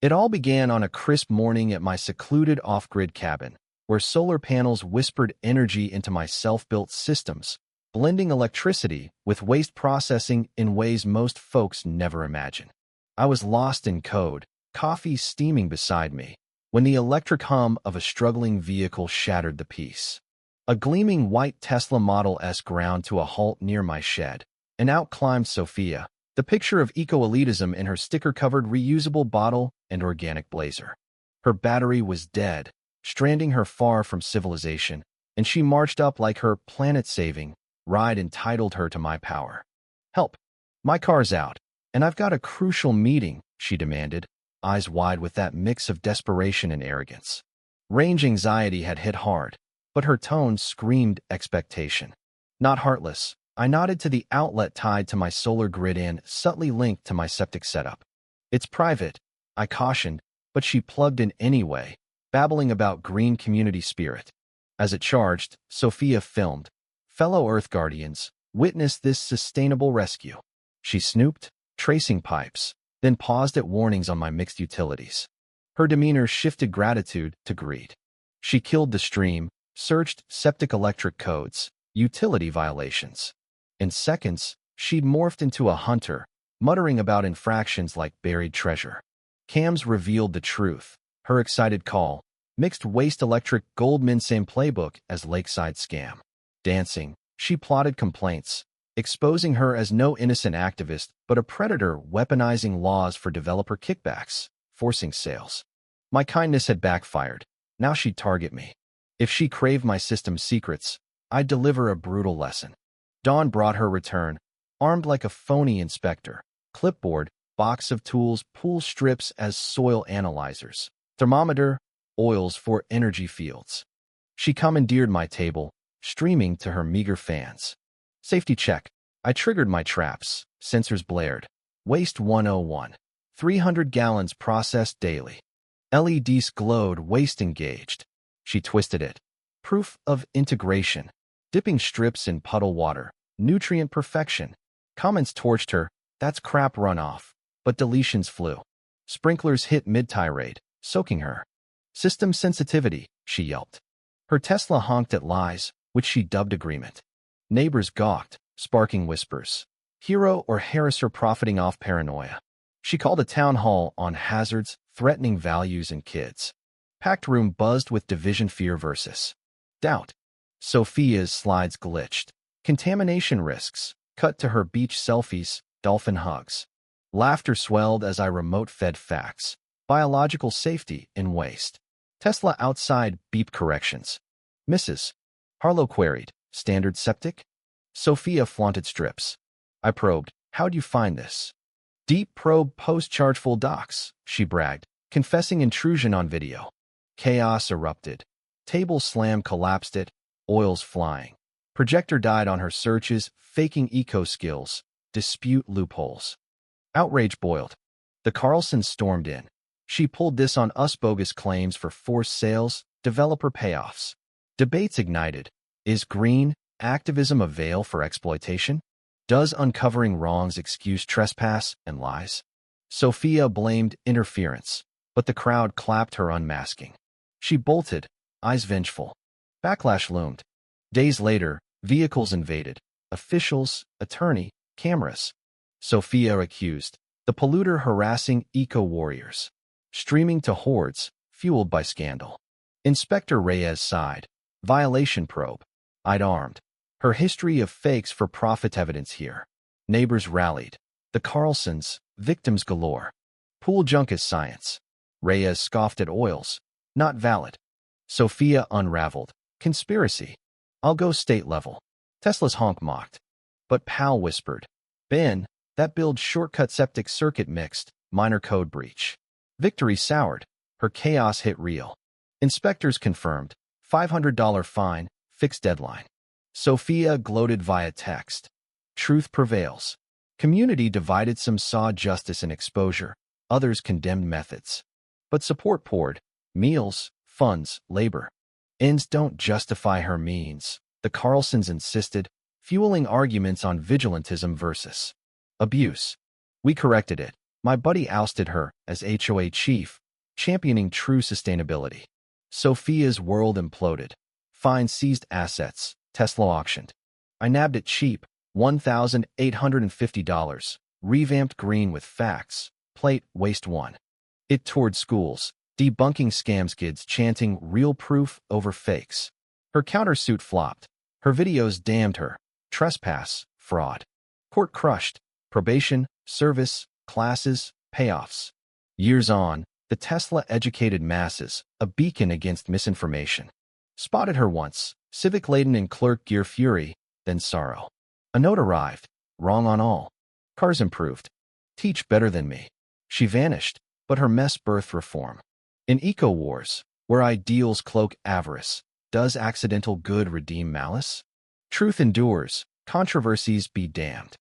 It all began on a crisp morning at my secluded off-grid cabin, where solar panels whispered energy into my self-built systems, blending electricity with waste processing in ways most folks never imagine. I was lost in code, coffee steaming beside me, when the electric hum of a struggling vehicle shattered the peace. A gleaming white Tesla Model S ground to a halt near my shed, and out climbed Sophia, the picture of eco-elitism in her sticker-covered reusable bottle and organic blazer. Her battery was dead, stranding her far from civilization, and she marched up like her planet-saving ride entitled her to my power. "Help! My car's out, and I've got a crucial meeting," she demanded, eyes wide with that mix of desperation and arrogance. Range anxiety had hit hard, but her tone screamed expectation. Not heartless, I nodded to the outlet tied to my solar grid and subtly linked to my septic setup. "It's private," I cautioned, but she plugged in anyway, babbling about green community spirit. As it charged, Sophia filmed. "Fellow Earth Guardians, witness this sustainable rescue." She snooped, tracing pipes, then paused at warnings on my mixed utilities. Her demeanor shifted gratitude to greed. She killed the stream, searched septic electric codes, utility violations. In seconds, she'd morphed into a hunter, muttering about infractions like buried treasure. Cams revealed the truth. Her excited call, mixed waste electric Goldman same playbook as lakeside scam. Dancing, she plotted complaints, exposing her as no innocent activist but a predator weaponizing laws for developer kickbacks, forcing sales. My kindness had backfired. Now she'd target me. If she craved my system's secrets, I'd deliver a brutal lesson. Dawn brought her return, armed like a phony inspector. Clipboard, box of tools, pool strips as soil analyzers, thermometer, oils for energy fields. She commandeered my table, streaming to her meager fans. Safety check. I triggered my traps. Sensors blared. Waste 101. 300 gallons processed daily. LEDs glowed, waste engaged. She twisted it. Proof of integration. Dipping strips in puddle water. Nutrient perfection. Comments torched her. "That's crap runoff." But deletions flew. Sprinklers hit mid-tirade, soaking her. "System sensitivity," she yelped. Her Tesla honked at lies, which she dubbed agreement. Neighbors gawked, sparking whispers. Hero or harasser profiting off paranoia. She called a town hall on hazards, threatening values and kids. Packed room buzzed with division fear versus doubt. Sophia's slides glitched. Contamination risks. Cut to her beach selfies, dolphin hugs. Laughter swelled as I remote-fed facts. Biological safety in waste. Tesla outside, beep corrections. "Mrs. Harlow queried, standard septic?" Sophia flaunted strips. I probed, "How'd you find this?" "Deep probe post-charge full docs," she bragged, confessing intrusion on video. Chaos erupted. Table slam collapsed it, oils flying. Projector died on her searches, faking eco skills, dispute loopholes. Outrage boiled. The Carlsons stormed in. "She pulled this on us, bogus claims for forced sales, developer payoffs." Debates ignited. Is green activism a veil for exploitation? Does uncovering wrongs excuse trespass and lies? Sophia blamed interference, but the crowd clapped her unmasking. She bolted, eyes vengeful. Backlash loomed. Days later, vehicles invaded. Officials, attorney, cameras. Sophia accused. The polluter harassing eco-warriors. Streaming to hordes, fueled by scandal. Inspector Reyes sighed. Violation probe. I'd armed. Her history of fakes for profit evidence here. Neighbors rallied. The Carlsons, victims galore. Pool junk is science. Reyes scoffed at oils. Not valid. Sophia unraveled. Conspiracy. I'll go state level. Tesla's honk mocked. But Pal whispered. Ben, that build shortcut septic circuit mixed, minor code breach. Victory soured. Her chaos hit real. Inspectors confirmed. $500 fine, fixed deadline. Sophia gloated via text. Truth prevails. Community divided, some saw justice and exposure, others condemned methods. But support poured. Meals, funds, labor. Ends don't justify her means, the Carlsons insisted, fueling arguments on vigilantism versus abuse. We corrected it. My buddy ousted her as HOA chief, championing true sustainability. Sophia's world imploded. Fine seized assets. Tesla auctioned. I nabbed it cheap, $1,850. Revamped green with facts. Plate, waste one. It toured schools, debunking scams, kids chanting real proof over fakes. Her countersuit flopped. Her videos damned her. Trespass, fraud. Court crushed. Probation, service, classes, payoffs. Years on, the Tesla educated masses, a beacon against misinformation. Spotted her once, civic-laden in clerk gear fury, then sorrow. A note arrived, wrong on all. Cars improved. Teach better than me. She vanished, but her mess birthed reform. In eco-wars, where ideals cloak avarice, does accidental good redeem malice? Truth endures, controversies be damned.